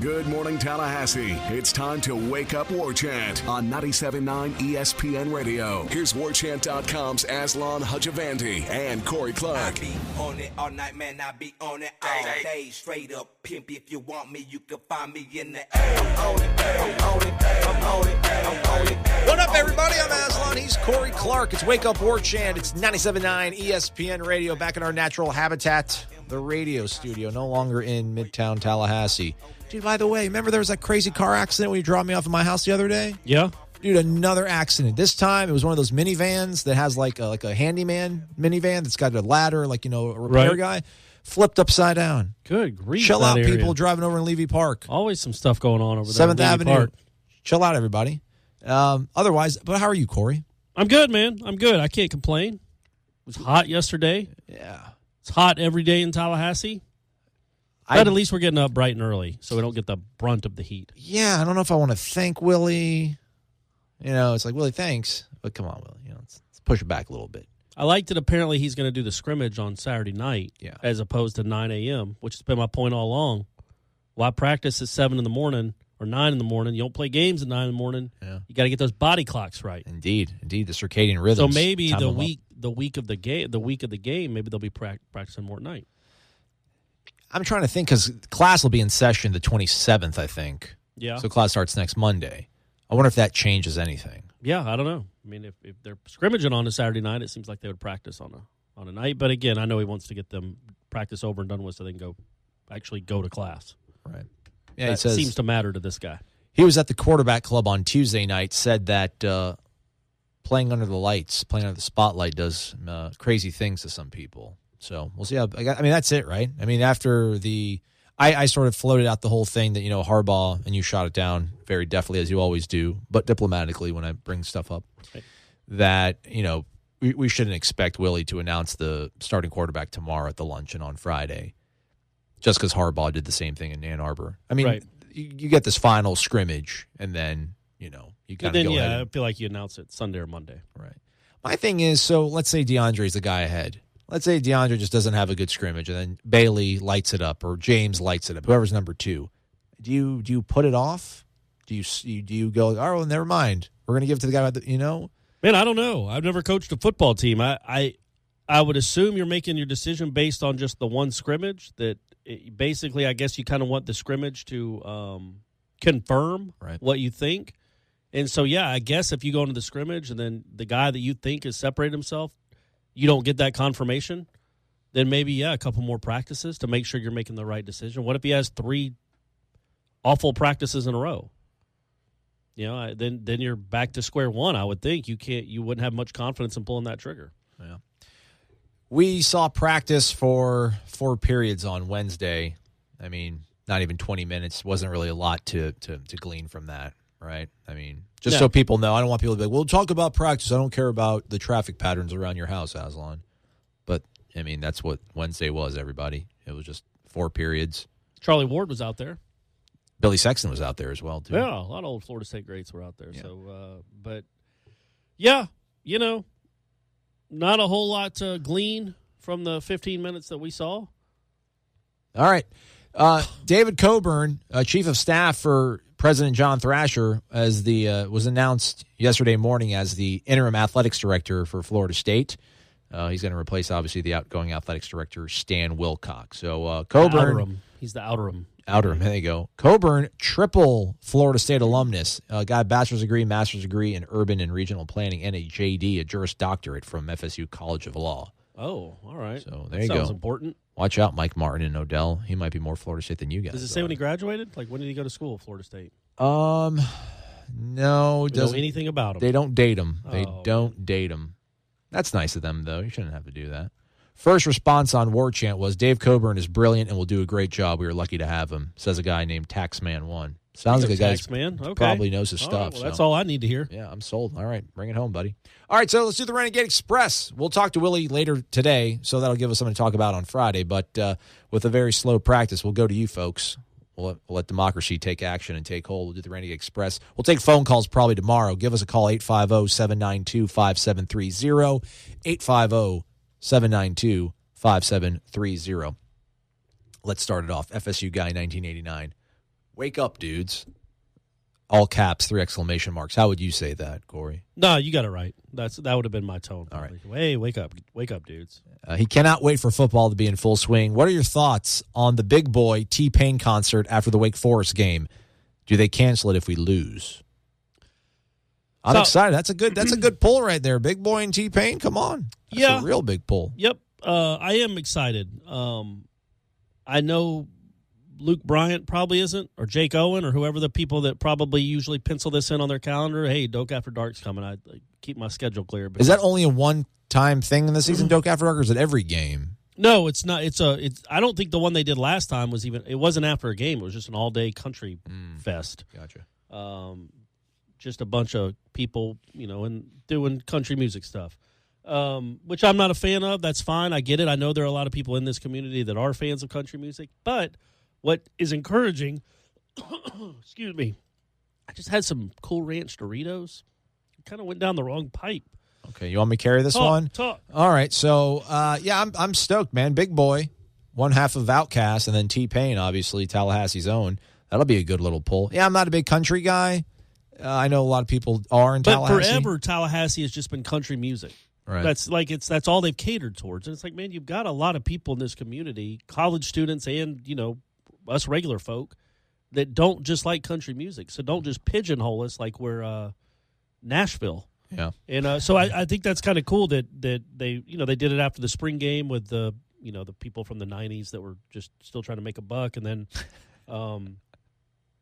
Good morning, Tallahassee. It's time to wake up Warchant on 97.9 ESPN Radio. Here's Warchant.com's Aslan Hajavandi and Corey Clark. I be on it all night, man. I be on it all day. Straight up pimp. If you want me, you can find me in the air. I'm on it, I'm on it, I'm on it, I'm on it. What up, everybody? I'm Aslan. He's Corey Clark. It's Wake Up Warchant. It's 97.9 ESPN Radio, back in our natural habitat, the radio studio, no longer in Midtown Tallahassee. Dude, by the way, remember there was that crazy car accident when you dropped me off at my house the other day? Yeah. Dude, another accident. This time, it was one of those minivans that has like a handyman minivan that's got a ladder, like, a repair guy, flipped upside down. Good grief. Chill out, area. people driving over in Levy Park. Always some stuff going on over there. 7th Avenue. Park. Chill out, everybody. Otherwise, but how are you, Corey? I'm good, man. I'm good. I can't complain. It was hot yesterday. Yeah. It's hot every day in Tallahassee. But at least we're getting up bright and early, so we don't get the brunt of the heat. Yeah, I don't know if I want to thank Willie. It's like, Willie, thanks. But come on, Willie. Let's push it back a little bit. I liked that apparently he's going to do the scrimmage on Saturday night as opposed to 9 a.m., which has been my point all along. Why practice at 7 in the morning or 9 in the morning? You don't play games at 9 in the morning. Yeah. You got to get those body clocks right. Indeed, the circadian rhythm. So maybe the week of the game, maybe they'll be practicing more at night. I'm trying to think because class will be in session the 27th, I think. Yeah. So class starts next Monday. I wonder if that changes anything. Yeah, I don't know. I mean, if they're scrimmaging on a Saturday night, it seems like they would practice on a night. But again, I know he wants to get them practice over and done with so they can actually go to class. Right. Yeah, that seems to matter to this guy. He was at the quarterback club on Tuesday night, said that playing under the lights, playing under the spotlight does crazy things to some people. So we'll see how. That's it, right? After I sort of floated out the whole thing that Harbaugh, and you shot it down very deftly as you always do, but diplomatically when I bring stuff up, right. That we shouldn't expect Willie to announce the starting quarterback tomorrow at the luncheon on Friday, just because Harbaugh did the same thing in Ann Arbor. Right. You get this final scrimmage, and then you kind of go ahead. I feel like you announce it Sunday or Monday. Right. My thing is, so let's say DeAndre's the guy ahead. Let's say DeAndre just doesn't have a good scrimmage, and then Bailey lights it up, or James lights it up, whoever's number 2. Do you put it off? Do you go, oh, well, never mind, we're going to give it to the guy, Man, I don't know. I've never coached a football team. I would assume you're making your decision based on just the one scrimmage. Basically, I guess you kind of want the scrimmage to confirm what you think. And so, yeah, I guess if you go into the scrimmage and then the guy that you think has separated himself, you don't get that confirmation, then maybe, a couple more practices to make sure you're making the right decision. What if he has 3 awful practices in a row? Then you're back to square one, I would think. You wouldn't have much confidence in pulling that trigger. Yeah. We saw practice for 4 periods on Wednesday. Not even 20 minutes. Wasn't really a lot to glean from that, right? So people know. I don't want people to be like, well, talk about practice. I don't care about the traffic patterns around your house, Aslan. But, that's what Wednesday was, everybody. It was just 4 periods. Charlie Ward was out there. Billy Sexton was out there as well, too. Yeah, a lot of old Florida State greats were out there. Yeah. So, not a whole lot to glean from the 15 minutes that we saw. All right. David Coburn, Chief of Staff for President John Thrasher, was announced yesterday morning as the interim athletics director for Florida State. He's going to replace, obviously, the outgoing athletics director, Stan Wilcox. So Coburn. He's the outerim. There you go. Coburn, triple Florida State alumnus. Got a bachelor's degree, master's degree in urban and regional planning, and a JD, a Juris Doctorate from FSU College of Law. Oh, all right. So there you go. Sounds important. Watch out, Mike Martin and Odell. He might be more Florida State than you guys. Does it say when he graduated? Like, when did he go to school at Florida State? No. It doesn't know anything about him. They don't date him. They don't date him. That's nice of them, though. You shouldn't have to do that. First response on Warchant was, Dave Coburn is brilliant and will do a great job. We were lucky to have him, says a guy named Taxman1. Sounds like a guy who probably knows his stuff. Well, that's all I need to hear. Yeah, I'm sold. All right, bring it home, buddy. All right, so let's do the Renegade Express. We'll talk to Willie later today, so that'll give us something to talk about on Friday. But with a very slow practice, we'll go to you folks. We'll let democracy take action and take hold. We'll do the Renegade Express. We'll take phone calls probably tomorrow. Give us a call, 850-792-5730, 850-792-5730. Let's start it off. FSU guy, 1989. Wake up, dudes. All caps, 3 exclamation marks. How would you say that, Corey? No, you got it right. That would have been my tone. All right. Like, hey, wake up, dudes. He cannot wait for football to be in full swing. What are your thoughts on the Big Boy T-Pain concert after the Wake Forest game? Do they cancel it if we lose? I'm excited. That's a good pull right there. Big Boy and T-Pain, come on. That's a real big pull. Yep. I am excited. I know Luke Bryant probably isn't, or Jake Owen, or whoever the people that probably usually pencil this in on their calendar. Hey, Doak After Dark's coming. I keep my schedule clear. Is that only a one-time thing in the season, Doak After Dark, or is it every game? No, it's not. I don't think the one they did last time was even. It wasn't after a game. It was just an all-day country fest. Gotcha. Just a bunch of people, and doing country music stuff, which I'm not a fan of. That's fine. I get it. I know there are a lot of people in this community that are fans of country music, but what is encouraging, excuse me, I just had some Cool Ranch Doritos. Kind of went down the wrong pipe. Okay, you want me to carry this one? Talk. All right, so, I'm stoked, man. Big Boy, one half of Outkast, and then T-Pain, obviously, Tallahassee's own. That'll be a good little pull. Yeah, I'm not a big country guy. I know a lot of people are in Tallahassee. But forever, Tallahassee has just been country music. Right. That's all they've catered towards. And it's like, man, you've got a lot of people in this community, college students and, us regular folk, that don't just like country music. So don't just pigeonhole us like we're Nashville. Yeah. And so I think that's kind of cool that they they did it after the spring game with the the people from the 90s that were just still trying to make a buck, and then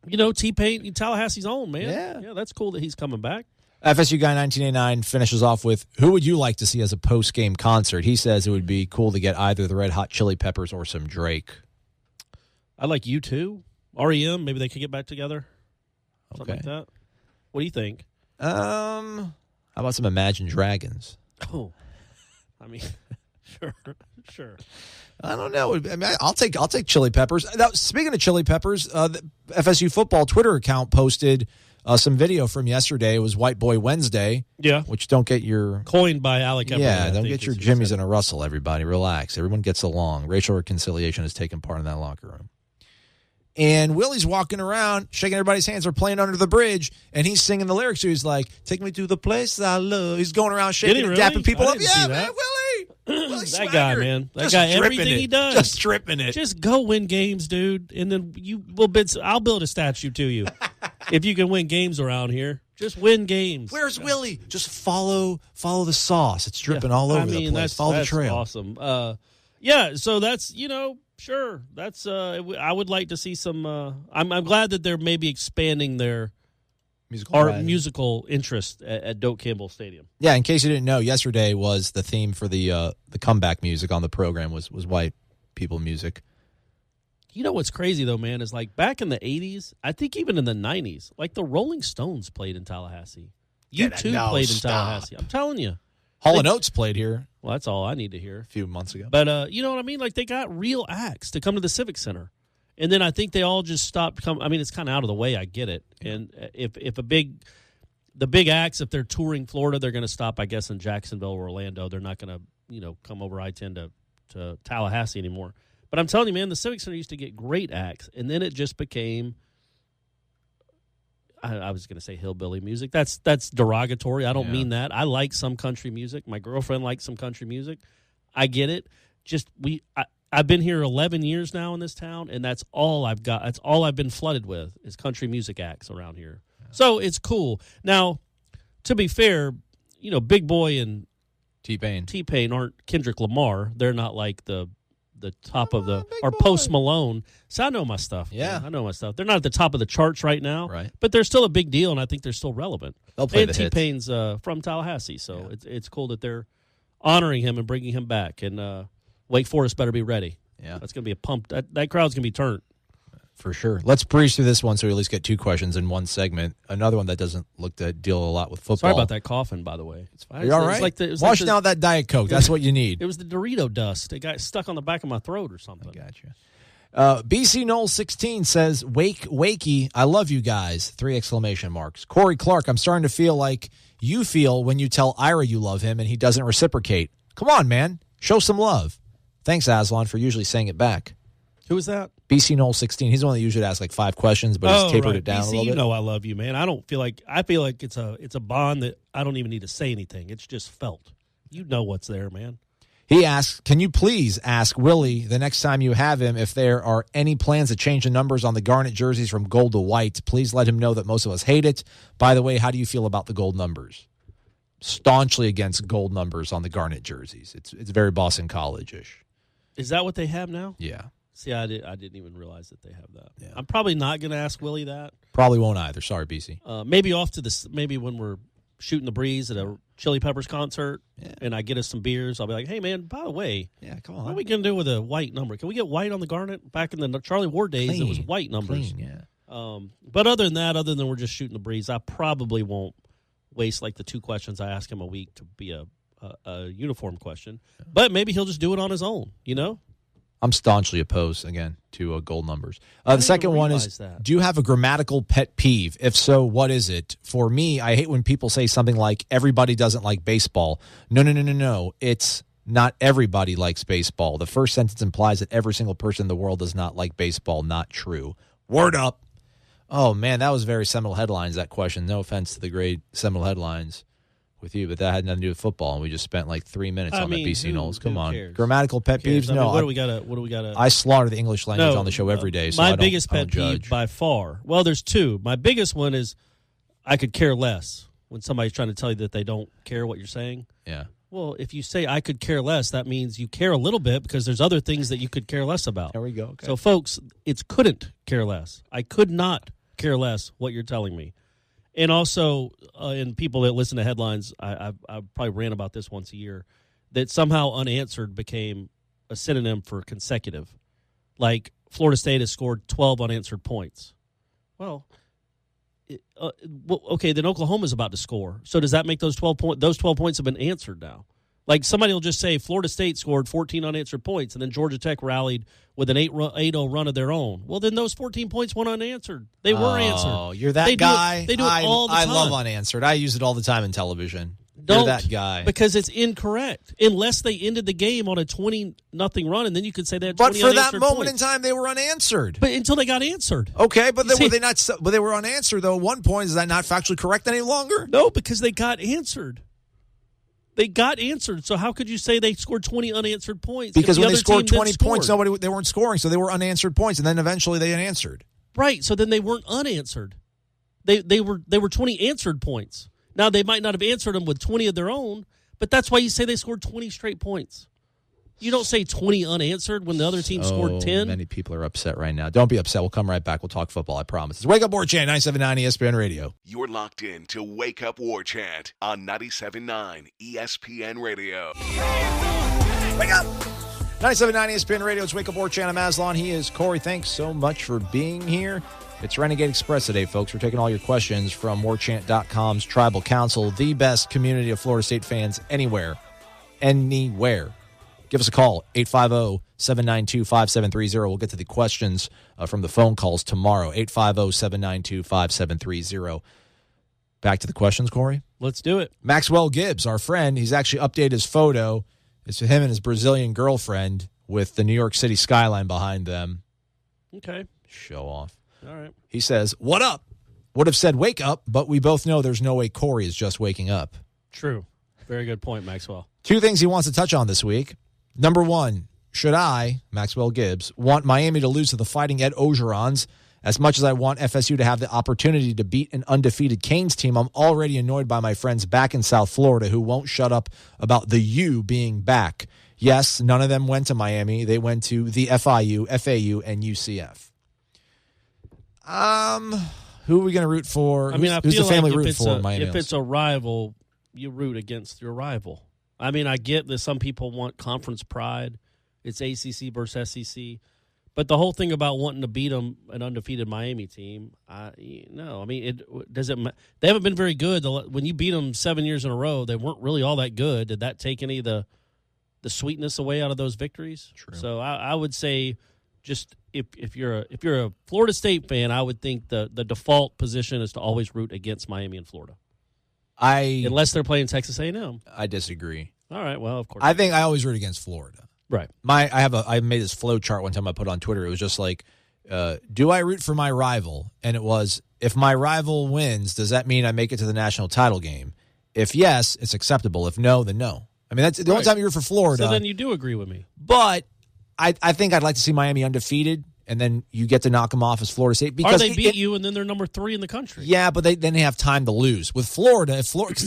T-Pain, Tallahassee's own, man. Yeah, that's cool that he's coming back. FSU Guy 1989 finishes off with, who would you like to see as a post-game concert? He says it would be cool to get either the Red Hot Chili Peppers or some Drake. I like U2, REM. Maybe they could get back together. Something like that. What do you think? How about some Imagine Dragons? Oh, I mean, sure. I don't know. I mean, I'll take Chili Peppers. Now, speaking of Chili Peppers, the FSU football Twitter account posted some video from yesterday. It was White Boy Wednesday. Yeah. Which don't get your... Coined by Alec Everett. Yeah, don't get your Jimmys in a rustle, everybody. Relax. Everyone gets along. Racial reconciliation has taken part in that locker room. And Willie's walking around, shaking everybody's hands. They're playing Under the Bridge, and he's singing the lyrics. So he's like, take me to the place I love. He's going around shaking and dapping people up. Yeah, man, Willie. Willie that guy, man. That guy, everything he does. Just stripping it. Just go win games, dude. And then I'll build a statue to you. If you can win games around here, just win games. Where's Willie? Just follow the sauce. It's dripping all over the place. Follow the trail. Awesome. So that's, sure. That's I would like to see some I'm glad that they're maybe expanding their musical interest at Doak Campbell Stadium. Yeah, in case you didn't know, yesterday was the theme for the comeback music on the program was white people music. You know what's crazy though, man, is like back in the 80s, I think even in the 90s, like the Rolling Stones played in Tallahassee. U2 played in Tallahassee. I'm telling you. Hall & Oates played here. Well, that's all I need to hear. A few months ago. But you know what I mean? Like they got real acts to come to the Civic Center. And then I think they all just stopped coming. I mean, it's kind of out of the way. I get it. And if the big acts, if they're touring Florida, they're going to stop, I guess, in Jacksonville or Orlando. They're not going to, come over I-10 to Tallahassee anymore. But I'm telling you, man, the Civic Center used to get great acts, and then it just became, I was going to say hillbilly music. That's derogatory. I don't mean that. I like some country music. My girlfriend likes some country music. I get it. Just I've been here 11 years now in this town, and that's all I've got. That's all I've been flooded with is country music acts around here. Yeah. So it's cool. Now, to be fair, Big Boy and T-Pain aren't Kendrick Lamar. They're not like the top of the or Post Malone. So I know my stuff. Yeah, man. I know my stuff. They're not at the top of the charts right now, right? But they're still a big deal, and I think they're still relevant. They'll play and T-Pain's from Tallahassee, so it's cool that they're honoring him and bringing him back. And Wake Forest better be ready. Yeah, that's gonna be a pump. That crowd's gonna be turned. For sure. Let's breeze through this one so we at least get two questions in one segment. Another one that doesn't look to deal a lot with football. Sorry about that coughing, by the way. It's fine. Are you all right? Wash down that Diet Coke. That's what you need. It was the Dorito dust. It got stuck on the back of my throat or something. I got you. BC Knoll 16 says, Wakey, I love you guys. 3 exclamation marks. Corey Clark, I'm starting to feel like you feel when you tell Ira you love him and he doesn't reciprocate. Come on, man. Show some love. Thanks, Aslan, for usually saying it back. Who is that? BC Knoll 16. He's the one that usually asks like 5 questions, but he's tapered it down BC, a little bit. You know I love you, man. I feel like it's a bond that I don't even need to say anything. It's just felt. You know what's there, man. He asks, can you please ask Willie the next time you have him if there are any plans to change the numbers on the Garnet jerseys from gold to white? Please let him know that most of us hate it. By the way, how do you feel about the gold numbers? Staunchly against gold numbers on the Garnet jerseys. It's very Boston College-ish. Is that what they have now? Yeah. See, I didn't even realize that they have that. Yeah. I'm probably not going to ask Willie that. Probably won't either. Sorry, BC. Maybe when we're shooting the breeze at a Chili Peppers concert and I get us some beers, I'll be like, hey, man, by the way, come on. what are we going to do with a white number? Can we get white on the Garnet? Back in the Charlie Ward days, Clean. it was white numbers. Clean, yeah. But other than we're just shooting the breeze, I probably won't waste like the 2 questions I ask him a week to be a uniform question. Yeah. But maybe he'll just do it on his own, you know? I'm staunchly opposed, again, to gold numbers. The second one is, do you have a grammatical pet peeve? If so, what is it? For me, I hate when people say something like, everybody doesn't like baseball. No. It's not everybody likes baseball. The first sentence implies that every single person in the world does not like baseball. Not true. Word up. Oh, man, that was very Seminole Headlines, that question. No offense to the great Seminole Headlines with you, but that had nothing to do with football, and we just spent like 3 minutes on the BC Knowles. Come on. Cares? Grammatical pet peeves? No. What do we got? I slaughter the English language on the show every day, so my I don't biggest pet judge. peeve by far, well, there's 2. My biggest one is I could care less when somebody's trying to tell you that they don't care what you're saying. Yeah. Well, if you say I could care less, that means you care a little bit because there's other things that you could care less about. There we go. Okay. So, folks, it's couldn't care less. I could not care less what you're telling me. And also, in people that listen to headlines, I probably rant about this once a year, that somehow unanswered became a synonym for consecutive. Like, Florida State has scored 12 unanswered points. Well, okay, then Oklahoma's about to score. So does that make those 12 points have been answered now? Like, somebody will just say Florida State scored 14 unanswered points, and then Georgia Tech rallied with an 8-0 run of their own. Well, then those 14 points went unanswered. They were answered. Oh, you're that guy? They do it all the time. I love unanswered. I use it all the time in television. You're that guy. Because it's incorrect. Unless they ended the game on a 20-0 run, and then you could say they had 20 But for that moment points. in time, they were unanswered. But until they got answered. Okay, but were they not? But they were unanswered, though. At one point, is that not factually correct any longer? No, because they got answered. They got answered. So how could you say they scored 20 unanswered points? Because when they scored 20 points, they weren't scoring, so they were unanswered points, and then eventually they answered. Right. So then they weren't unanswered. They were 20 answered points. Now they might not have answered them with 20 of their own, but that's why you say they scored 20 straight points. You don't say 20 unanswered when the other team scored 10. Many people are upset right now. Don't be upset. We'll come right back. We'll talk football, I promise. It's Wake Up Warchant, 97.9 ESPN Radio. You're locked in to Wake Up Warchant on 97.9 ESPN Radio. Wake up! 97.9 ESPN Radio. It's Wake Up Warchant. I'm Aslan. He is Corey. Thanks so much for being here. It's Renegade Express today, folks. We're taking all your questions from warchant.com's Tribal Council, the best community of Florida State fans anywhere. Give us a call, 850-792-5730. We'll get to the questions from the phone calls tomorrow, 850-792-5730. Back to the questions, Corey? Let's do it. Maxwell Gibbs, our friend, he's actually updated his photo. It's him and his Brazilian girlfriend with the New York City skyline behind them. Okay. Show off. All right. He says, what up? Would have said wake up, but we both know there's no way Corey is just waking up. True. Very good point, Maxwell. 2 things he wants to touch on this week. Number 1, should I, Maxwell Gibbs, want Miami to lose to the Fighting Ed Ogerons? As much as I want FSU to have the opportunity to beat an undefeated Canes team, I'm already annoyed by my friends back in South Florida who won't shut up about the U being back. Yes, none of them went to Miami. They went to the FIU, FAU, and UCF. Who are we going to root for? I mean, who's the family rooting for? If it's a rival, you root against your rival. I mean, I get that some people want conference pride. It's ACC versus SEC. But the whole thing about wanting to beat an undefeated Miami team, no. I mean, they haven't been very good. When you beat them 7 years in a row, they weren't really all that good. Did that take any of the sweetness away out of those victories? True. So I would say, just if you're a Florida State fan, I would think the default position is to always root against Miami and Florida. Unless they're playing Texas A&M. I disagree. All right, well, of course. I think I always root against Florida. Right. I made this flow chart one time I put on Twitter. It was just like, do I root for my rival? And it was, if my rival wins, does that mean I make it to the national title game? If yes, it's acceptable. If no, then no. I mean, that's the only time you root for Florida. So then you do agree with me. But I think I'd like to see Miami undefeated, and then you get to knock them off as Florida State. Because they beat you, and then they're number 3 in the country. Yeah, but then they have time to lose. With Florida,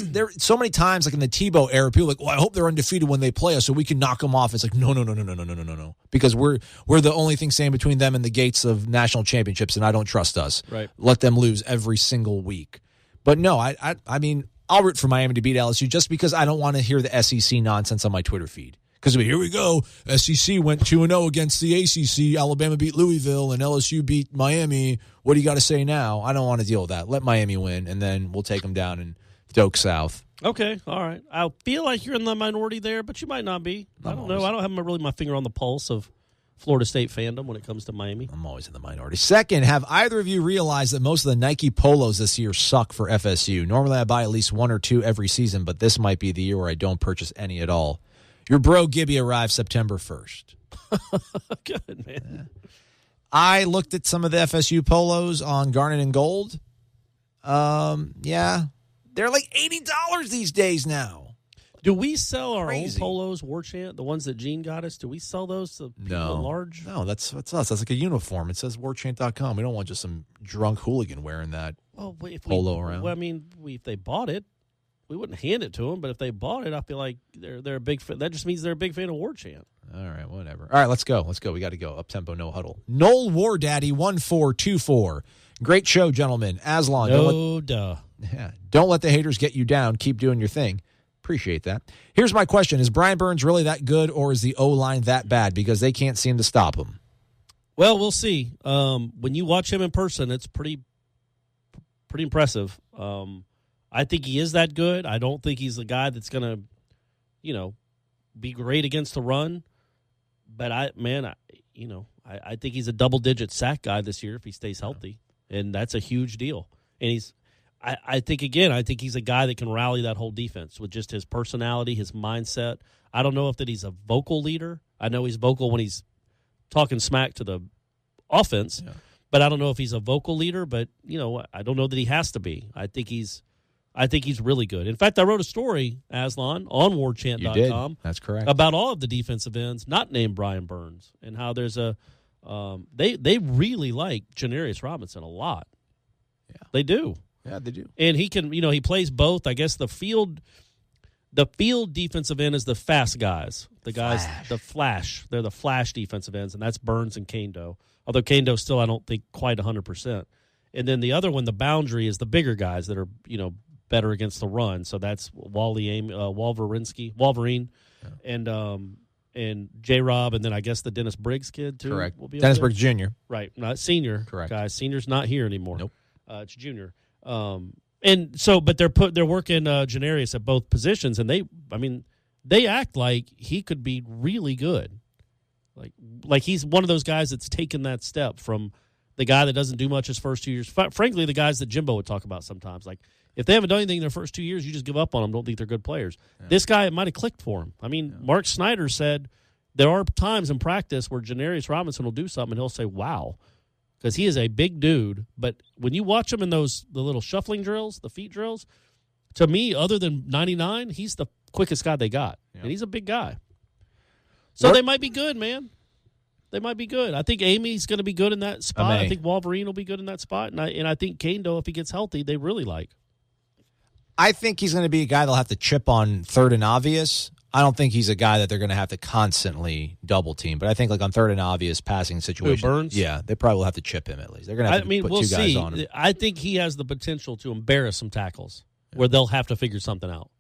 there so many times, like in the Tebow era, people are like, well, I hope they're undefeated when they play us so we can knock them off. It's like, no. Because we're the only thing standing between them and the gates of national championships, and I don't trust us. Right. Let them lose every single week. But no, I mean, I'll root for Miami to beat LSU just because I don't want to hear the SEC nonsense on my Twitter feed. Because here we go, SEC went 2-0 against the ACC. Alabama beat Louisville, and LSU beat Miami. What do you got to say now? I don't want to deal with that. Let Miami win, and then we'll take them down in Doak South. Okay, all right. I feel like you're in the minority there, but you might not be. I don't know. I don't have really my finger on the pulse of Florida State fandom when it comes to Miami. I'm always in the minority. Second, have either of you realized that most of the Nike polos this year suck for FSU? Normally I buy at least 1 or 2 every season, but this might be the year where I don't purchase any at all. Your bro Gibby arrived September 1st. Good, man. Yeah. I looked at some of the FSU polos on Garnet and Gold. Yeah, they're like $80 these days now. Do we sell our Crazy. own polos, Warchant, the ones that Gene got us? Do we sell those to people in large? No, that's us. That's like a uniform. It says warchant.com. We don't want just some drunk hooligan wearing that polo around. Well, I mean, if they bought it, we wouldn't hand it to them, but if they bought it, I feel like they're a big fan. That just means they're a big fan of Warchant. All right, whatever. All right, let's go. We got to go. Up-tempo, no huddle. Noel Wardaddy, 1424. Great show, gentlemen. Aslan. Don't let the haters get you down. Keep doing your thing. Appreciate that. Here's my question. Is Brian Burns really that good, or is the O-line that bad? Because they can't seem to stop him. Well, we'll see. When you watch him in person, it's pretty impressive. I think he is that good. I don't think he's the guy that's going to, be great against the run. But I think he's a double-digit sack guy this year if he stays healthy, and that's a huge deal. And I think he's a guy that can rally that whole defense with just his personality, his mindset. I don't know if that he's a vocal leader. I know he's vocal when he's talking smack to the offense, but I don't know if he's a vocal leader. But I don't know that he has to be. I think he's really good. In fact, I wrote a story, Aslan, on warchant.com. That's correct. About all of the defensive ends not named Brian Burns and how there's they really like Janarius Robinson a lot. Yeah. They do. Yeah, they do. And he can, he plays both. I guess the field defensive end is the fast guys. The guys, the flash. They're the flash defensive ends, and that's Burns and Kando. Although Kando still, I don't think, quite 100%. And then the other one, the boundary, is the bigger guys that are, better against the run. So that's Wolverine, and J-Rob, and then I guess the Dennis Briggs kid, too. Correct. Will be Dennis Briggs Jr. Right. Not senior. Correct. Guys, senior's not here anymore. Nope. It's junior. And so, but they're working Janarius at both positions, and they act like he could be really good. Like he's one of those guys that's taken that step from the guy that doesn't do much his first 2 years. Frankly, the guys that Jimbo would talk about sometimes. Like, if they haven't done anything in their first 2 years, you just give up on them, don't think they're good players. Yeah. This guy, it might have clicked for him. Mark Snyder said there are times in practice where Janarius Robinson will do something, and he'll say, wow, because he is a big dude. But when you watch him in the little shuffling drills, the feet drills, to me, other than 99, he's the quickest guy they got. Yeah. And he's a big guy. So they might be good, man. They might be good. I think Amy's going to be good in that spot. I think Wolverine will be good in that spot. And I think Kando, if he gets healthy, they really like. I think he's going to be a guy they'll have to chip on third and obvious. I don't think he's a guy that they're going to have to constantly double team. But I think on third and obvious passing situation, Burns? Yeah, they probably will have to chip him at least. They're going to have to put 2 guys on him. I think he has the potential to embarrass some tackles where they'll have to figure something out.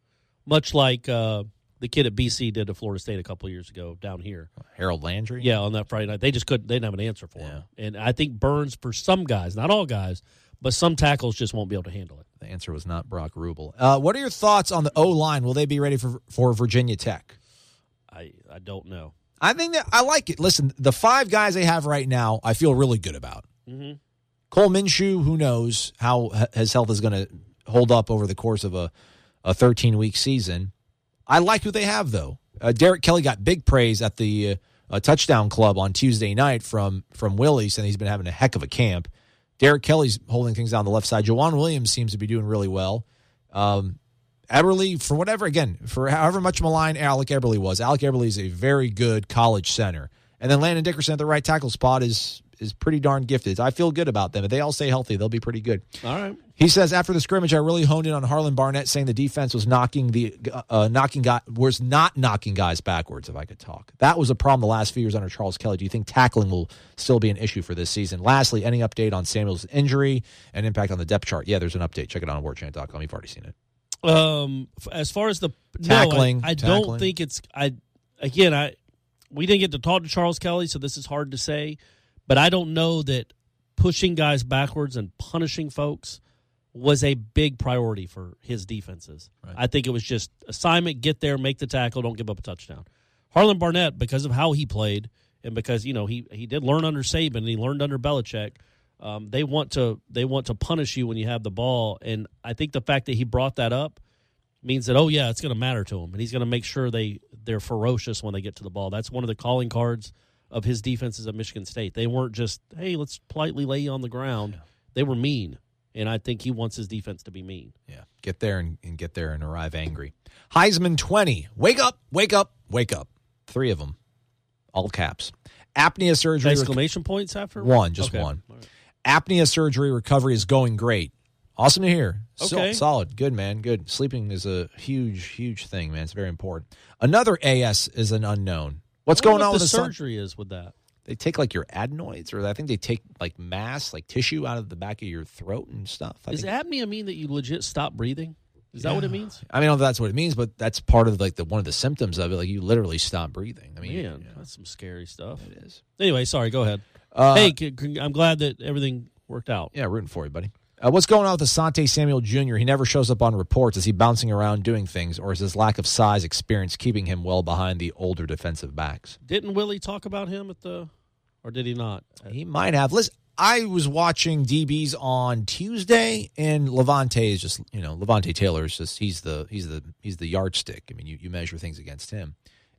Much like the kid at BC did to Florida State a couple of years ago down here. Harold Landry? Yeah, on that Friday night. They didn't have an answer for him. And I think Burns, for some guys, not all guys, but some tackles just won't be able to handle it. The answer was not Brock Rubel. What are your thoughts on the O-line? Will they be ready for Virginia Tech? I don't know. I think that I like it. Listen, the 5 guys they have right now, I feel really good about. Mm-hmm. Cole Minshew, who knows how his health is going to hold up over the course of a 13-week season. I like who they have, though. Derek Kelly got big praise at the touchdown club on Tuesday night from Willie, saying he's been having a heck of a camp. Derek Kelly's holding things down the left side. Jawan Williams seems to be doing really well. Eberle, for however much maligned Alec Eberle was, Alec Eberle is a very good college center. And then Landon Dickerson at the right tackle spot is pretty darn gifted. I feel good about them. If they all stay healthy, they'll be pretty good. All right. He says, after the scrimmage, I really honed in on Harlan Barnett, saying the defense was not knocking guys backwards, if I could talk. That was a problem the last few years under Charles Kelly. Do you think tackling will still be an issue for this season? Lastly, any update on Samuel's injury and impact on the depth chart? Yeah, there's an update. Check it out on warchant.com. You've already seen it. As far as the tackling, I don't think it's. We didn't get to talk to Charles Kelly, so this is hard to say. But I don't know that pushing guys backwards and punishing folks was a big priority for his defenses. Right. I think it was just assignment, get there, make the tackle, don't give up a touchdown. Harlan Barnett, because of how he played and because he did learn under Saban and he learned under Belichick, they want to punish you when you have the ball. And I think the fact that he brought that up means that, it's going to matter to him, and he's going to make sure they're ferocious when they get to the ball. That's one of the calling cards of his defenses at Michigan State. They weren't just, hey, let's politely lay you on the ground. They were mean, and I think he wants his defense to be mean. Yeah, get there and get there and arrive angry. Heisman 20, wake up, wake up, wake up. 3 of them, all caps. Apnea surgery. Exclamation points after? One, just one. Right. Apnea surgery recovery is going great. Awesome to hear. Okay. Solid. Good, man. Good. Sleeping is a huge, huge thing, man. It's very important. Another AS is an unknown. What's going on with the surgery is with that? They take like your adenoids, or I think they take like mass, like tissue out of the back of your throat and stuff. Does apnea mean that you legit stop breathing? Is that what it means? I mean, I don't know if that's what it means, but that's part of like one of the symptoms of it. Like you literally stop breathing. I mean, that's some scary stuff. It is. Anyway, sorry. Go ahead. Hey, I'm glad that everything worked out. Yeah, rooting for you, buddy. What's going on with Asante Samuel Jr.? He never shows up on reports. Is he bouncing around doing things, or is his lack of size experience keeping him well behind the older defensive backs? Didn't Willie talk about him or did he not? He might have. Listen, I was watching DBs on Tuesday, and Levante is just, Levante Taylor is just he's the yardstick. I mean, you measure things against him.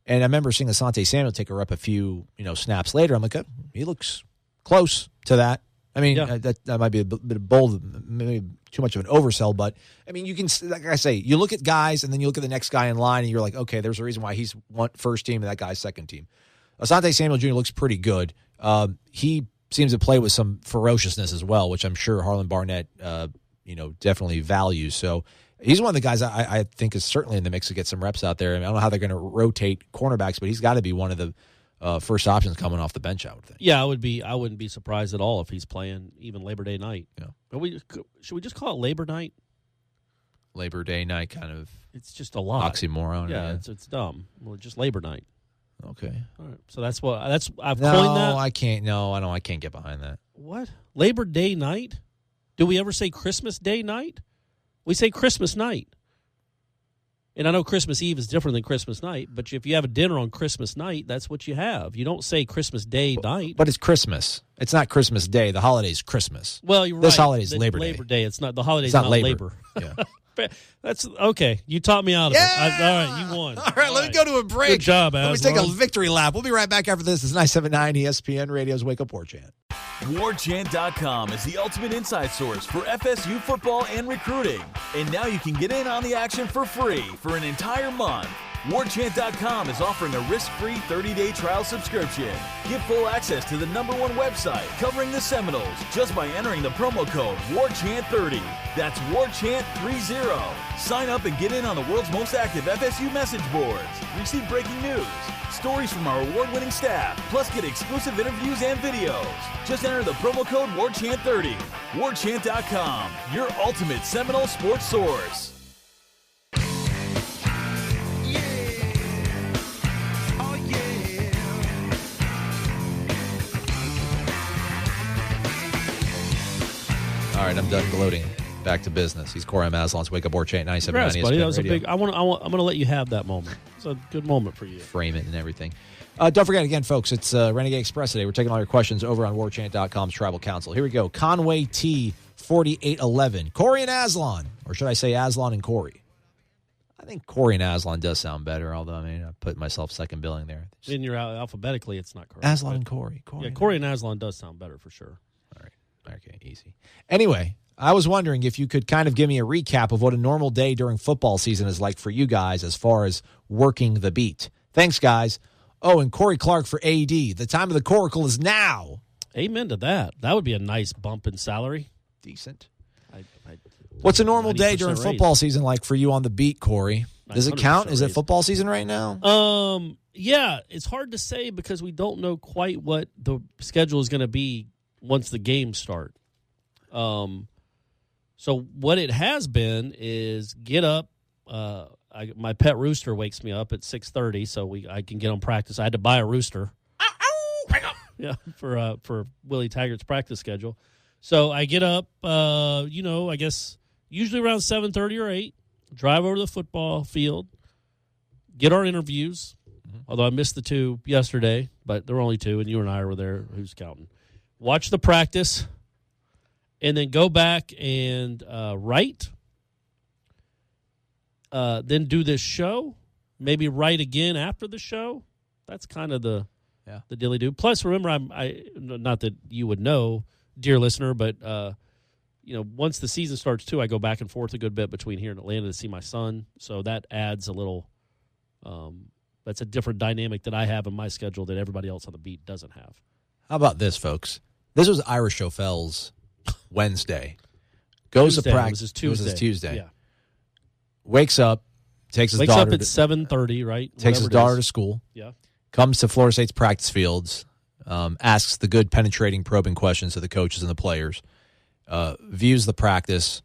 And I remember seeing Asante Samuel take a rep a few snaps later. I'm like, he looks close to that. I mean, that might be a bit bold, maybe too much of an oversell, but I mean, you can, like I say, you look at guys and then you look at the next guy in line and you're like, okay, there's a reason why he's first team and that guy's second team. Asante Samuel Jr. looks pretty good. He seems to play with some ferociousness as well, which I'm sure Harlan Barnett, definitely values. So he's one of the guys I think is certainly in the mix to get some reps out there. I mean, I don't know how they're going to rotate cornerbacks, but he's got to be one of the first options coming off the bench, I would think. Yeah, I wouldn't be surprised at all if he's playing even Labor Day night. Yeah. Should we just call it Labor Night? Labor Day night, kind of. It's just a lot. Oxymoron. Yeah, it's dumb. Well, just Labor Night. Okay. All right. So I've coined that. I can't. No, I can't get behind that. What? Labor Day night? Do we ever say Christmas Day night? We say Christmas night. And I know Christmas Eve is different than Christmas night, but if you have a dinner on Christmas night, that's what you have. You don't say Christmas Day night. But it's Christmas. It's not Christmas Day. The holiday's Christmas. Well, you're right. This holiday is Labor Day. Labor Day. It's not. The holiday's not labor. Yeah. That's okay. You taught me out of it. All right, you won. All right, let me go to a break. Good job, Aslan. Let me take a victory lap. We'll be right back after this. It's 979 ESPN Radio's Wake Up Warchant. Warchant.com is the ultimate inside source for FSU football and recruiting. And now you can get in on the action for free for an entire month. Warchant.com is offering a risk-free 30-day trial subscription. Get full access to the #1 website covering the Seminoles just by entering the promo code WARCHANT30. That's WARCHANT30. Sign up and get in on the world's most active FSU message boards. Receive breaking news, stories from our award-winning staff, plus get exclusive interviews and videos. Just enter the promo code WARCHANT30. Warchant.com, your ultimate Seminole sports source. All right, I'm done gloating. Back to business. He's Corey Maslon's Wake Up Warchant 97.9 Congrats, buddy. That was Radio. a big. I'm gonna let you have that moment. It's a good moment for you. Frame it and everything. Don't forget, again, folks, it's Renegade Express today. We're taking all your questions over on warchant.com's Tribal Council. Here we go. Conway T. 4811. Corey and Aslan, or should I say Aslan and Corey? I think Corey and Aslan does sound better, although, I mean, I put myself second billing there. In your alphabetically, it's not correct. Aslan and Corey. Yeah, Corey and Aslan does sound better for sure. All right. Okay, easy. Anyway, I was wondering if you could kind of give me a recap of what a normal day during football season is like for you guys as far as working the beat. Thanks, guys. Oh, and Corey Clark for AD. The time of the coracle is now. Amen to that. That would be a nice bump in salary. Decent. What's a normal day 90% during raise. football season like for you on the beat, Corey? Does it count? Is it raise. football season right now? Yeah, it's hard to say because we don't know quite what the schedule is going to be once the games start. So what it has been is get up. My pet rooster wakes me up at 6:30, so I can get on practice. I had to buy a rooster. Yeah, for Willie Taggart's practice schedule. So I get up, I guess usually around 7:30 or 8, drive over to the football field, get our interviews, although I missed the 2 yesterday, but there were only 2, and you and I were there. Who's counting? Watch the practice, and then go back and write, then do this show, maybe write again after the show. That's kind of the dilly-do. Plus, remember, I not that you would know, dear listener, but once the season starts too, I go back and forth a good bit between here and Atlanta to see my son. So that adds a little. That's a different dynamic that I have in my schedule that everybody else on the beat doesn't have. How about this, folks? This was Ira Schofel's Wednesday. Goes Tuesday, to practice. It was his Tuesday. Yeah. Wakes up, takes his Wakes daughter up at 7:30, right? Takes his daughter to school. Yeah. Comes to Florida State's practice fields, asks the good, penetrating, probing questions to the coaches and the players, views the practice.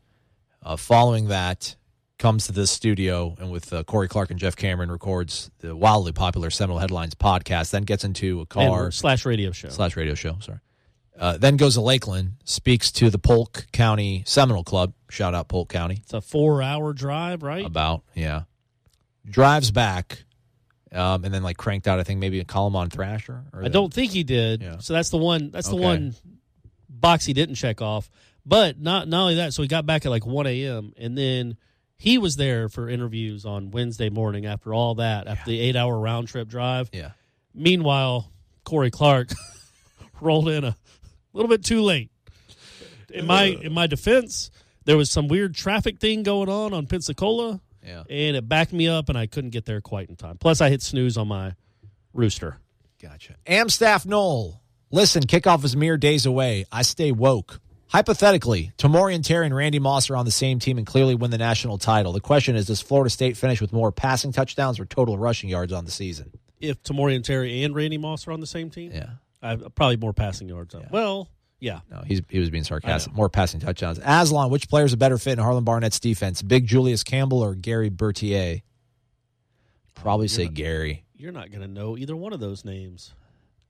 Following that, comes to this studio and with Corey Clark and Jeff Cameron records the wildly popular Seminole Headlines podcast, then gets into a car. / radio show. Sorry. Then goes to Lakeland, speaks to the Polk County Seminole Club. Shout out Polk County. It's a 4-hour drive, right? Drives back. And then cranked out, I think maybe a column on Thrasher. I don't think he did. Yeah. So that's the one. That's the one box he didn't check off. But not only that. So he got back at 1 a.m. and then he was there for interviews on Wednesday morning. After all that, after the 8-hour round trip drive. Yeah. Meanwhile, Corey Clark rolled in a little bit too late. In my defense, there was some weird traffic thing going on Pensacola. Yeah. And it backed me up, and I couldn't get there quite in time. Plus, I hit snooze on my rooster. Gotcha. Amstaff Knoll. Listen, kickoff is mere days away. I stay woke. Hypothetically, Tamorian Terry and Randy Moss are on the same team and clearly win the national title. The question is, does Florida State finish with more passing touchdowns or total rushing yards on the season? If Tamorian Terry and Randy Moss are on the same team? Yeah. Probably more passing yards. Yeah. Well, yeah. No, he was being sarcastic. More passing touchdowns. Aslan, which player's a better fit in Harlan Barnett's defense? Big Julius Campbell or Gary Bertier? Probably say Gary. You're not going to know either one of those names.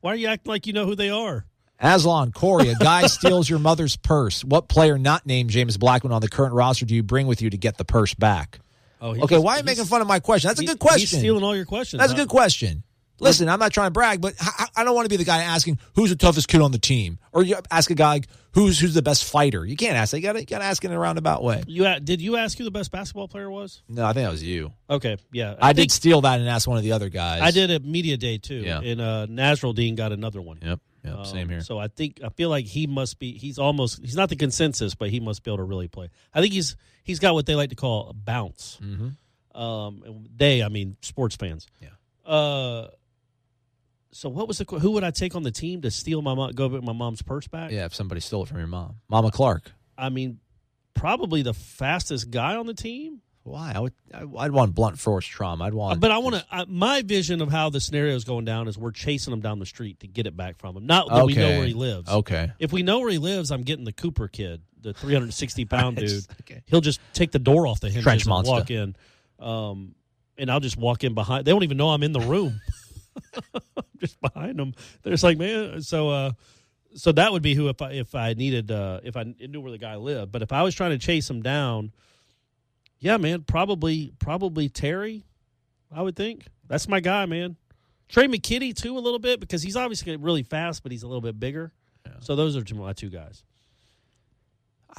Why are you acting like you know who they are? Aslan, Corey, a guy steals your mother's purse. What player not named James Blackman on the current roster do you bring with you to get the purse back? Why are you making fun of my question? That's a good question. He's stealing all your questions. That's a good question. Listen, I'm not trying to brag, but I don't want to be the guy asking who's the toughest kid on the team, or you ask a guy who's the best fighter. You can't ask that. You got to ask it in a roundabout way. Did you ask who the best basketball player was? No, I think that was you. Okay, yeah. I did steal that and ask one of the other guys. I did at Media Day too. Yeah. And Nasruddin got another one. Yep, same here. So I feel like he must be. He's not the consensus, but he must be able to really play. I think he's got what they like to call a bounce. Mm-hmm. Sports fans. Yeah. So what was who would I take on the team to steal go get my mom's purse back? Yeah, if somebody stole it from your mom. Mama Clark. Probably the fastest guy on the team. Why? I'd want blunt force trauma. But I want to. My vision of how the scenario is going down is we're chasing him down the street to get it back from him. Not that we know where he lives. Okay. If we know where he lives, I'm getting the Cooper kid, the 360-pound dude. Okay. He'll just take the door off the hinges Trench and monster. walk in. And I'll just walk in behind. They won't even know I'm in the room. Just behind them. They're just like, man. So that would be who if I needed if I knew where the guy lived. But if I was trying to chase him down, yeah, man, probably Terry. I would think that's my guy, man. Trey McKinney too, a little bit because he's obviously really fast, but he's a little bit bigger. Yeah. So those are my two guys.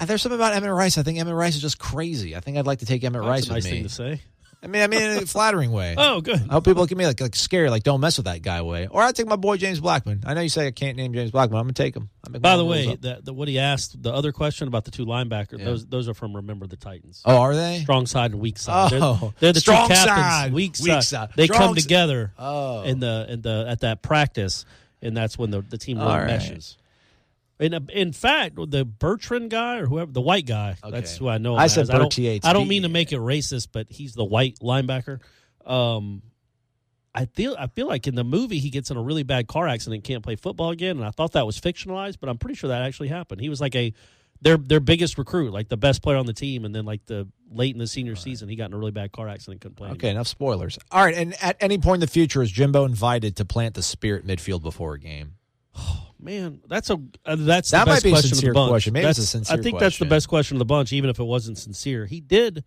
There's something about Emmett Rice. I think Emmett Rice is just crazy. I think I'd like to take Emmett Rice That's a nice with me. thing to say. I mean, in a flattering way. Oh, good. I hope people look at me like scary, like don't mess with that guy way. Or I take my boy James Blackman. I know you say I can't name James Blackman. I'm gonna take him. By the way, what he asked, the other question about the two linebackers, those are from Remember the Titans. Oh, are they? Strong side and weak side. Oh, they're the strong two captains. side, Weak side. They come together in the at that practice, and that's when the team really meshes. In fact, the Bertrand guy or whoever, the white guy, that's who I know. I said Bertier. I don't mean to make it racist, but he's the white linebacker. I feel like in the movie he gets in a really bad car accident and can't play football again, and I thought that was fictionalized, but I'm pretty sure that actually happened. He was like their biggest recruit, like the best player on the team, and then like late in the senior season he got in a really bad car accident, couldn't play. Okay, enough spoilers. All right, and at any point in the future is Jimbo invited to plant the spear at midfield before a game? Man, that's the that best might be a question sincere of the bunch. question. Maybe it's a sincere I think question. that's the best question of the bunch, even if it wasn't sincere. He did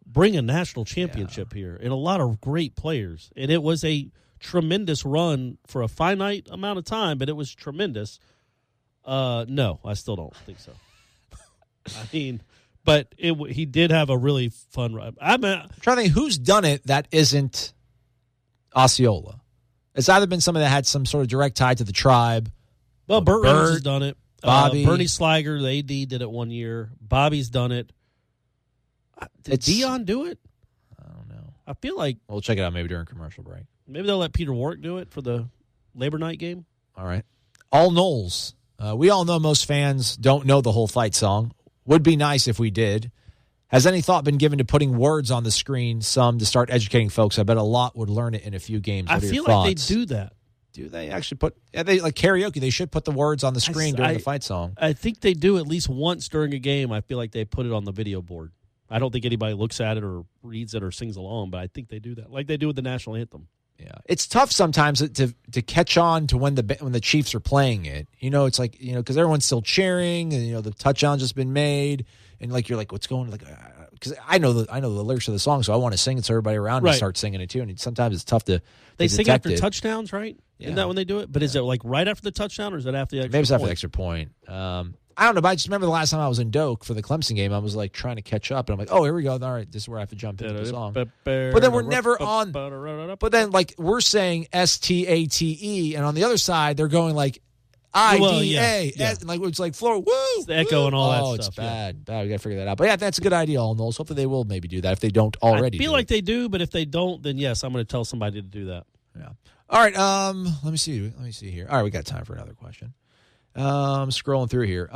bring a national championship here and a lot of great players, and it was a tremendous run for a finite amount of time, but it was tremendous. No, I still don't think so. I mean, but he did have a really fun run. I'm trying to think who's done it that isn't Osceola. It's either been somebody that had some sort of direct tie to the tribe. Well, Burt Reynolds has done it. Bobby. Bernie Sliger, the AD, did it one year. Bobby's done it. Did Dion do it? I don't know. I feel like... We'll check it out maybe during commercial break. Maybe they'll let Peter Warwick do it for the Labor Night game. All right. All Knowles. We all know most fans don't know the whole fight song. Would be nice if we did. Has any thought been given to putting words on the screen, some to start educating folks? I bet a lot would learn it in a few games. What I feel like they do that. Do they actually put they like karaoke? They should put the words on the screen during the fight song. I think they do at least once during a game. I feel like they put it on the video board. I don't think anybody looks at it or reads it or sings along, but I think they do that, like they do with the national anthem. Yeah, it's tough sometimes to catch on to when the Chiefs are playing it. It's like because everyone's still cheering and the touchdown just been made and like you're like what's going on? Like because I know the lyrics of the song, so I want to sing it so everybody around me starts singing it too. And sometimes it's tough to they sing detect after it. Touchdowns, right? Yeah. Isn't that when they do it? But is it like right after the touchdown or is it after the extra point? Maybe it's after the extra point. I don't know, but I just remember the last time I was in Doak for the Clemson game, I was like trying to catch up, and I'm like, oh, here we go. All right, this is where I have to jump into the song. But then we're never on. But then, like, we're saying STATE, and on the other side, they're going like IDA. Like, it's like floor, woo! It's the echo and all that stuff. Oh, it's bad. Bad. We got to figure that out. But yeah, that's a good idea, all Knowles. Hopefully they will maybe do that if they don't already. I feel like they do, but if they don't, then yes, I'm going to tell somebody to do that. Yeah. All right, let me see here. All right, we got time for another question. I'm scrolling through here.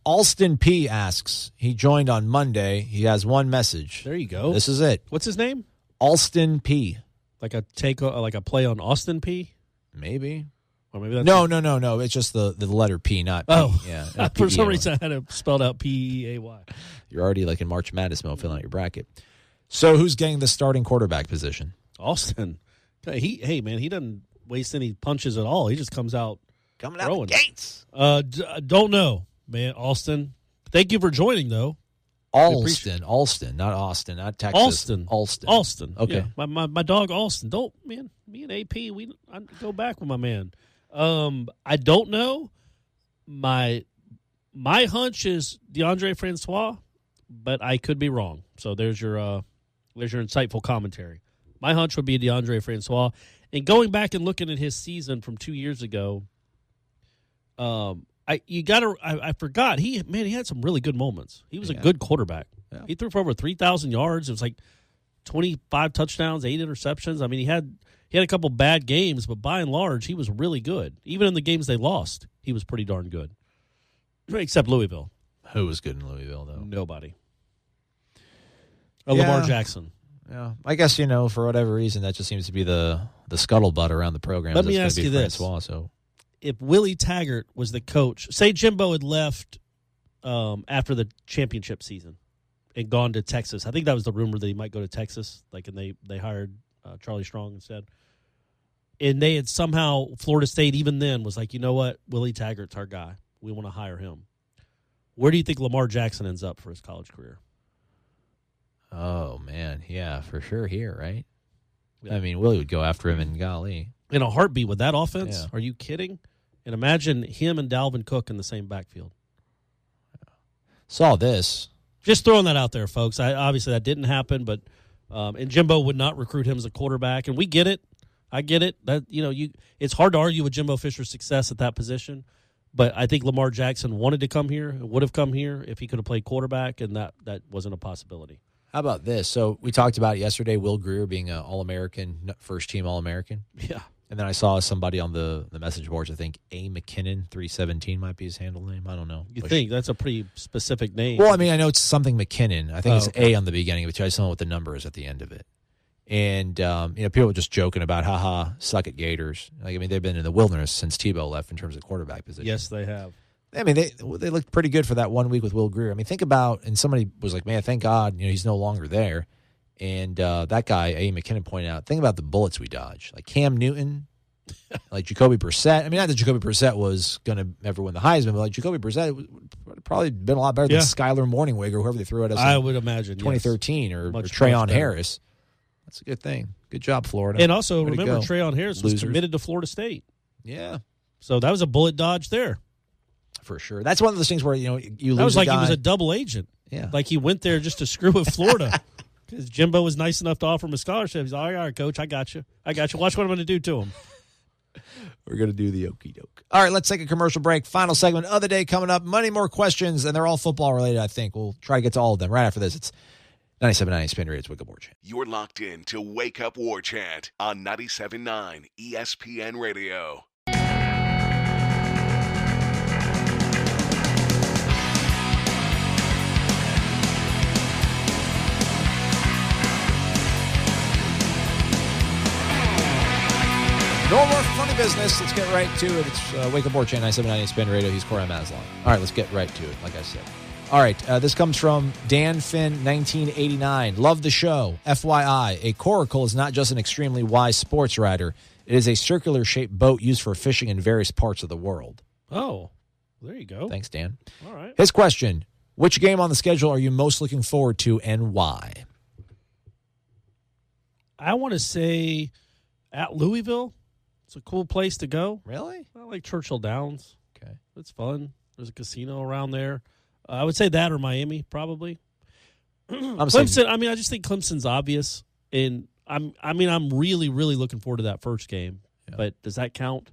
Alston P asks, he joined on Monday. He has one message. There you go. This is it. What's his name? Alston P. Like a play on Austin P? Maybe. Or maybe that's No. It's just the letter P, not P. Oh. Yeah. For some reason I had it spelled out P-E-A-Y. You're already like in March Madness mode filling out your bracket. So who's getting the starting quarterback position? Austin. Hey, man, he doesn't waste any punches at all. He just comes out coming out throwing. The gates. Don't know, man. Austin. Thank you for joining, though. Alston, not Austin, not Texas. Alston. Okay. Yeah, my dog Alston. Me and AP, I go back with my man. I don't know. My hunch is DeAndre Francois, but I could be wrong. So there's your insightful commentary. My hunch would be DeAndre Francois. And going back and looking at his season from 2 years ago, I forgot he had some really good moments. He was a good quarterback. Yeah. He threw for over 3,000 yards. It was like 25 touchdowns, 8 interceptions. I mean, he had a couple bad games, but by and large, he was really good. Even in the games they lost, he was pretty darn good. Except Louisville. Who was good in Louisville, though? Nobody. Lamar Jackson. Yeah, I guess, for whatever reason, that just seems to be the scuttlebutt around the program. Let me ask you this. So. If Willie Taggart was the coach, say Jimbo had left after the championship season and gone to Texas. I think that was the rumor that he might go to Texas, and they hired Charlie Strong instead. And they had somehow, Florida State even then was like, you know what, Willie Taggart's our guy. We want to hire him. Where do you think Lamar Jackson ends up for his college career? Oh, man. Yeah, for sure here, right? Yeah. I mean, Willie would go after him in golly. In a heartbeat with that offense? Yeah. Are you kidding? And imagine him and Dalvin Cook in the same backfield. Saw this. Just throwing that out there, folks. Obviously, that didn't happen, but And Jimbo would not recruit him as a quarterback, and we get it. I get it. That it's hard to argue with Jimbo Fisher's success at that position, but I think Lamar Jackson wanted to come here and would have come here if he could have played quarterback, and that wasn't a possibility. How about this? So we talked about it yesterday, Will Grier being an All-American, first-team All-American. Yeah. And then I saw somebody on the message boards, I think A. McKinnon, 317 might be his handle name. I don't know. You think that's a pretty specific name. Well, I mean, I know it's something McKinnon. I think it's A on the beginning, which I just don't know what the number is at the end of it. And, people are just joking about, haha, suck at Gators. Like, I mean, they've been in the wilderness since Tebow left in terms of quarterback position. Yes, they have. I mean, they looked pretty good for that 1 week with Will Grier. I mean, think about, and somebody was like, man, thank God, he's no longer there. And that guy, A. McKinnon, pointed out, think about the bullets we dodged. Like Cam Newton, like Jacoby Brissett. I mean, not that Jacoby Brissett was going to ever win the Heisman, but like Jacoby Brissett would probably been a lot better than Skylar Morningwig or whoever they threw at us. I would imagine 2013 or Trayon Harris. That's a good thing. Good job, Florida. And also, remember, Trayon Harris was committed to Florida State. Yeah. So that was a bullet dodge there. For sure. That's one of those things where, you lose that was like a guy. He was a double agent. Yeah. Like he went there just to screw with Florida. Because Jimbo was nice enough to offer him a scholarship. He's like, all right, Coach, I got you. Watch what I'm going to do to him. We're going to do the okey doke. All right, let's take a commercial break. Final segment of the day coming up. Many more questions, and they're all football related, I think. We'll try to get to all of them right after this. It's 97.9 ESPN Radio. It's Wake Up War Chant. You're locked in to Wake Up War Chant on 97.9 ESPN Radio. No more funny business. Let's get right to it. It's Wake Up War Chant, 97.9 ESPN Radio. He's Corey Maslan. All right, let's get right to it, like I said. All right, this comes from Dan Finn, 1989. Love the show. FYI, a coracle is not just an extremely wise sports rider. It is a circular-shaped boat used for fishing in various parts of the world. Oh, there you go. Thanks, Dan. All right. His question, which game on the schedule are you most looking forward to and why? I want to say at Louisville. It's a cool place to go. Really? I like Churchill Downs. Okay. It's fun. There's a casino around there. I would say that or Miami, probably. Clemson, I just think Clemson's obvious. And I'm really, really looking forward to that first game. Yeah. But does that count?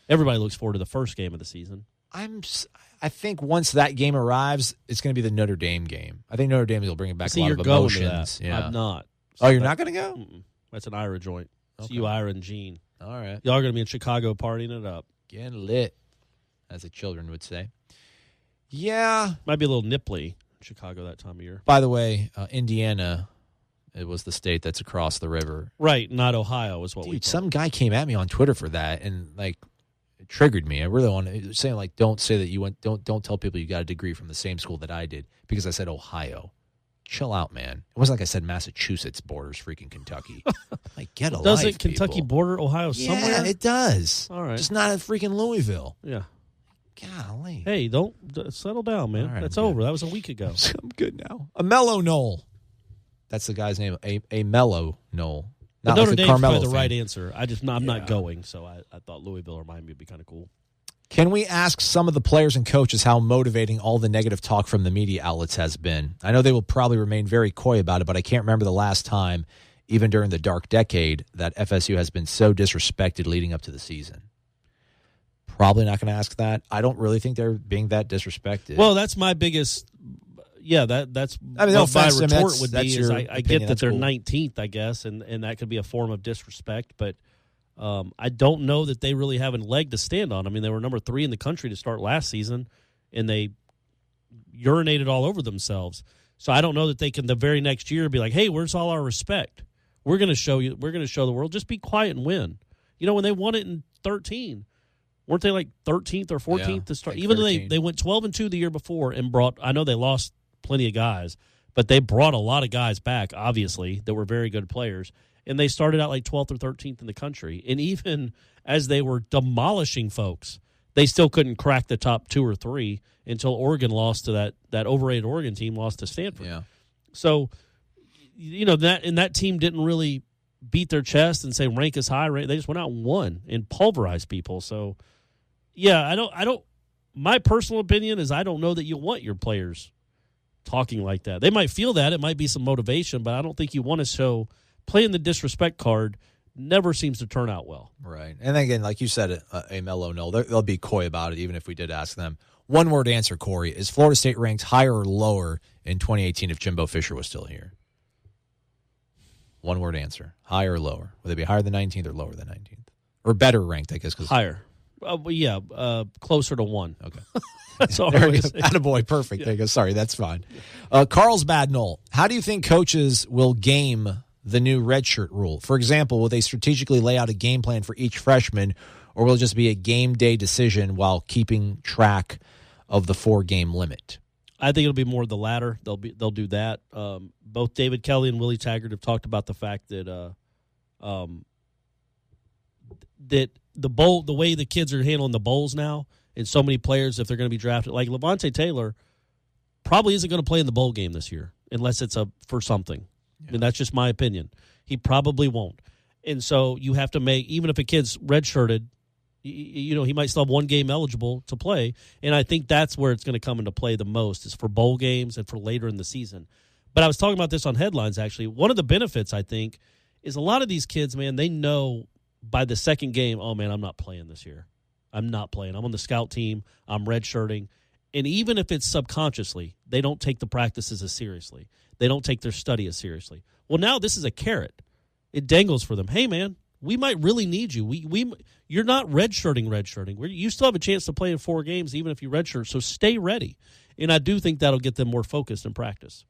Everybody looks forward to the first game of the season. I think once that game arrives, it's going to be the Notre Dame game. I think Notre Dame will bring it back a lot of emotions. Yeah. I'm not. So you're not going to go? Mm-mm. That's an Ira joint. It's okay. you, Ira, and Gene. All right. Y'all are going to be in Chicago partying it up. Getting lit, as the children would say. Yeah. Might be a little nipply in Chicago that time of year. By the way, Indiana, it was the state that's across the river. Right, not Ohio is what we thought. Some guy came at me on Twitter for that, and, like, it triggered me. I really want to say, like, don't say that you went, don't tell people you got a degree from the same school that I did, because I said Ohio. Chill out, man. It wasn't like I said Massachusetts borders freaking Kentucky. Like, get a life, Doesn't Kentucky people. Border Ohio somewhere? Yeah, it does. All right. Just not at freaking Louisville. Yeah. Golly. Hey, don't settle down, man. Right, that's I'm over. good. That was a week ago. I'm good now. A Mellow Knoll. That's the guy's name. A Mellow Knoll. Not like Notre Dame's Carmelo probably the fan. right answer. I'm not going, so I thought Louisville or Miami would be kind of cool. Can we ask some of the players and coaches how motivating all the negative talk from the media outlets has been? I know they will probably remain very coy about it, but I can't remember the last time, even during the dark decade, that FSU has been so disrespected leading up to the season. Probably not going to ask that. I don't really think they're being that disrespected. Well, that's my biggest. Yeah, that's. I mean, no what my offense, retort would that's be your is I opinion, get that that's they're cool. 19th, I guess, and that could be a form of disrespect, but I don't know that they really have a leg to stand on. I mean, they were number 3 in the country to start last season, and they urinated all over themselves. So I don't know that they can the very next year be like, "Hey, where's all our respect? We're going to show you. We're going to show the world. Just be quiet and win." You know, when they won it in 13. Weren't they like 13th or 14th to start? like Even though 13. they went 12-2 the year before and brought – I know they lost plenty of guys, but they brought a lot of guys back, obviously, that were very good players. And they started out like 12th or 13th in the country. And even as they were demolishing folks, they still couldn't crack the top 2 or 3 until Oregon lost to that overrated Oregon team, lost to Stanford. Yeah. So, you know, that team didn't really beat their chest and say rank us high. They just went out and won and pulverized people. So – yeah, I don't. My personal opinion is I don't know that you want your players talking like that. They might feel that. It might be some motivation, but I don't think you want to show playing the disrespect card never seems to turn out well. Right. And again, like you said, a mellow no. They'll be coy about it, even if we did ask them. One-word answer, Corey. Is Florida State ranked higher or lower in 2018 if Jimbo Fisher was still here? One-word answer. Higher or lower? Would they be higher than 19th or lower than 19th? Or better ranked, I guess. Higher. Closer to 1. Okay. That's all There I we was go. saying. Attaboy, perfect. There you go. Sorry, that's fine. Carlsbad Knoll, how do you think coaches will game the new redshirt rule? For example, will they strategically lay out a game plan for each freshman, or will it just be a game day decision while keeping track of the 4-game limit? I think it'll be more the latter. They'll do that. Both David Kelly and Willie Taggart have talked about the fact that that the way the kids are handling the bowls now, and so many players, if they're going to be drafted, like Levante Taylor, probably isn't going to play in the bowl game this year unless it's for something. Yeah. And that's just my opinion. He probably won't. And so you have to make, even if a kid's redshirted, he might still have 1 game eligible to play. And I think that's where it's going to come into play the most, is for bowl games and for later in the season. But I was talking about this on Headlines, actually. One of the benefits, I think, is a lot of these kids, man, they know by the second game, oh, man, I'm not playing this year. I'm not playing. I'm on the scout team. I'm redshirting. And even if it's subconsciously, they don't take the practices as seriously. They don't take their study as seriously. Well, now this is a carrot. It dangles for them. Hey, man, we might really need you. You're not redshirting. You still have a chance to play in 4 games, even if you redshirt. So stay ready. And I do think that'll get them more focused in practice.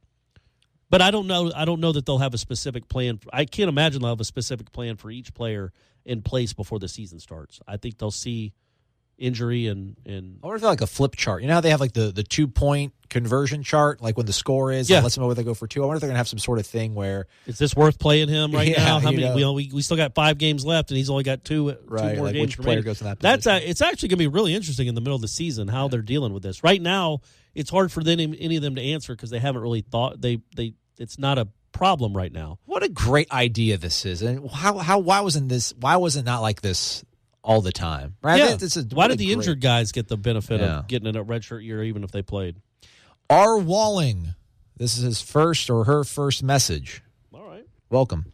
But I don't know that they'll have a specific plan. I can't imagine they'll have a specific plan for each player in place before the season starts. I think they'll see injury and I wonder if they're like a flip chart. You know how they have like the 2-point conversion chart, like when the score is, yeah, lets them know where they go for 2. I wonder if they're gonna have some sort of thing where, is this worth playing him right now? How many? Know. We still got 5 games left, and he's only got 2 right, more like games. which player goes in that position. It's actually gonna be really interesting in the middle of the season how they're dealing with this. Right now, it's hard for any of them to answer because they haven't really thought it's not a problem right now. What a great idea this is, and why was it not like this all the time? Right? Yeah. Why did the injured guys get the benefit of getting in a redshirt year, even if they played? R. Walling, this is his first or her first message. All right, welcome.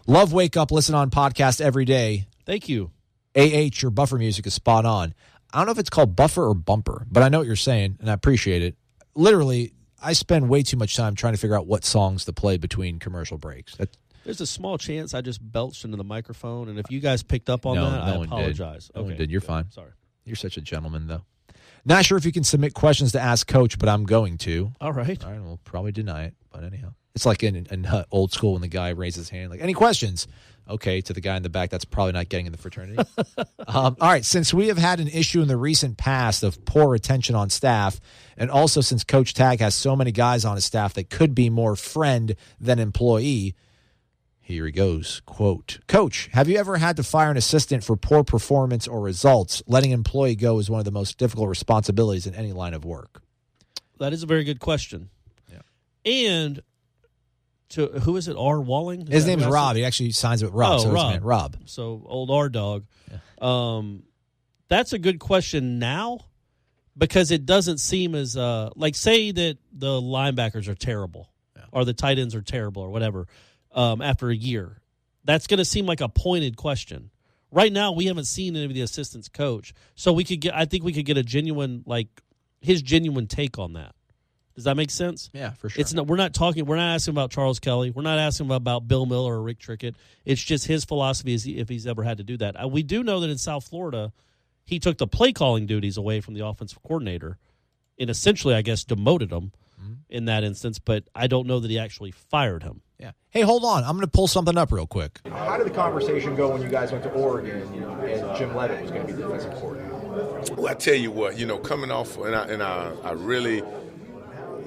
Love Wake Up. Listen on podcast every day. Thank you. your buffer music is spot on. I don't know if it's called buffer or bumper, but I know what you're saying, and I appreciate it. Literally, I spend way too much time trying to figure out what songs to play between commercial breaks. There's a small chance I just belched into the microphone, and if you guys picked up on that, I apologize. No one did. You're fine. Sorry. You're such a gentleman, though. Not sure if you can submit questions to ask Coach, but I'm going to. All right. We'll probably deny it, but anyhow. It's like in old school when the guy raises his hand, like, any questions? Okay, to the guy in the back, that's probably not getting in the fraternity. All right, since we have had an issue in the recent past of poor attention on staff, and also since Coach Tag has so many guys on his staff that could be more friend than employee, here he goes, quote, Coach, have you ever had to fire an assistant for poor performance or results? Letting an employee go is one of the most difficult responsibilities in any line of work. That is a very good question. Yeah. And to who is it? R. Walling? His name is Rob. He actually signs with Rob. Oh, so Rob. Rob. So old R Dog. Yeah. That's a good question now because it doesn't seem as like say that the linebackers are terrible or the tight ends are terrible or whatever. After a year, that's going to seem like a pointed question. Right now, we haven't seen any of the assistants coach, so I think we could get a genuine, his genuine take on that. Does that make sense? Yeah, for sure. We're not asking about Charles Kelly. We're not asking about Bill Miller or Rick Trickett. It's just his philosophy if he's ever had to do that. We do know that in South Florida, he took the play calling duties away from the offensive coordinator, and essentially, I guess, demoted him in that instance. But I don't know that he actually fired him. Yeah. Hey, hold on. I'm going to pull something up real quick. How did the conversation go when you guys went to Oregon and Jim Leavitt was going to be the defensive coordinator? Well, I tell you what, coming off, and I really,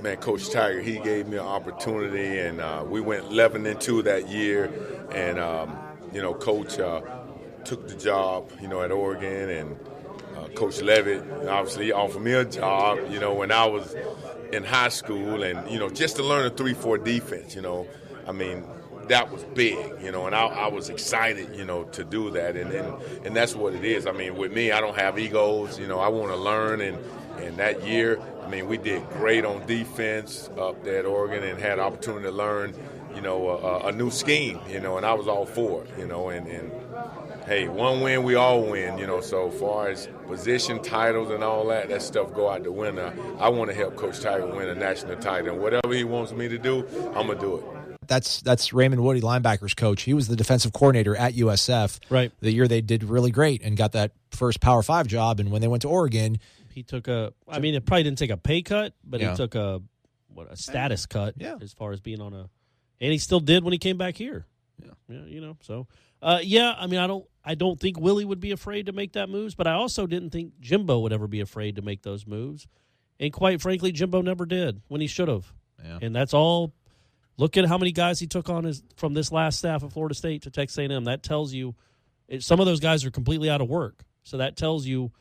man, Coach Tiger, he gave me an opportunity, and we went 11-2 that year, and Coach took the job, at Oregon, and Coach Leavitt obviously offered me a job, when I was in high school, and just to learn a 3-4 defense, I mean, that was big, and I was excited, to do that, and that's what it is. I mean, with me, I don't have egos, I want to learn, and And that year, I mean, we did great on defense up there at Oregon and had opportunity to learn, a new scheme, and I was all for it, and hey, one win, we all win, so far as position titles and all that stuff go out the window. I want to help Coach Tiger win a national title, and whatever he wants me to do, I'm going to do it. That's Raymond Woody, linebackers coach. He was the defensive coordinator at USF. Right. The year they did really great and got that first Power 5 job, and when they went to Oregon, he took it probably didn't take a pay cut, but he took a status cut as far as being on and he still did when he came back here. I don't think Willie would be afraid to make that moves, but I also didn't think Jimbo would ever be afraid to make those moves. And quite frankly, Jimbo never did when he should have. Yeah. And that's all. Look at how many guys he took on from this last staff of Florida State to Texas A&M. That tells you some of those guys are completely out of work. So that tells you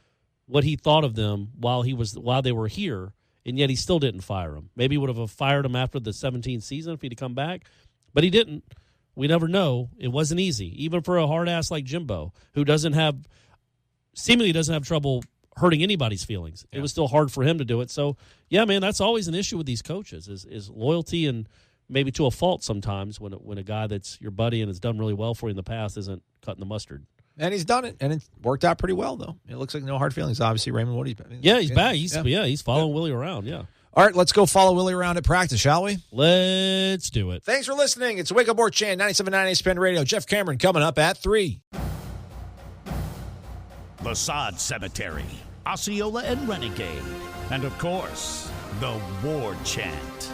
what he thought of them while they were here, and yet he still didn't fire them. Maybe he would have fired them after the 17th season if he'd come back, but he didn't. We never know. It wasn't easy, even for a hard ass like Jimbo, who seemingly doesn't have trouble hurting anybody's feelings. Yeah. It was still hard for him to do it. So, yeah, man, that's always an issue with these coaches is loyalty, and maybe to a fault sometimes when a guy that's your buddy and has done really well for you in the past isn't cutting the mustard. And he's done it, and it worked out pretty well, though. It looks like no hard feelings. Obviously, Raymond Woody's back. Yeah, he's back. He's following Willie around, yeah. All right, let's go follow Willie around at practice, shall we? Let's do it. Thanks for listening. It's Wake Up Warchant, 97.9 ESPN Radio. Jeff Cameron coming up at 3. The Sod Cemetery, Osceola and Renegade, and, of course, the War Chant.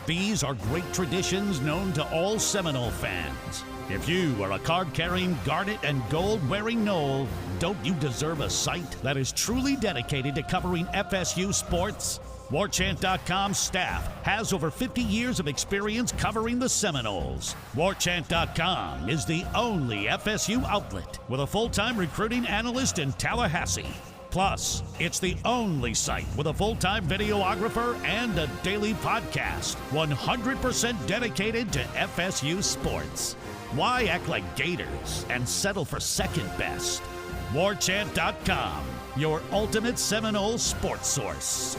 These are great traditions known to all Seminole fans. If you are a card-carrying, garnet, and gold-wearing Nole, don't you deserve a site that is truly dedicated to covering FSU sports? Warchant.com's staff has over 50 years of experience covering the Seminoles. Warchant.com is the only FSU outlet with a full-time recruiting analyst in Tallahassee. Plus, it's the only site with a full-time videographer and a daily podcast, 100% dedicated to FSU sports. Why act like Gators and settle for second best? Warchant.com, your ultimate Seminole sports source.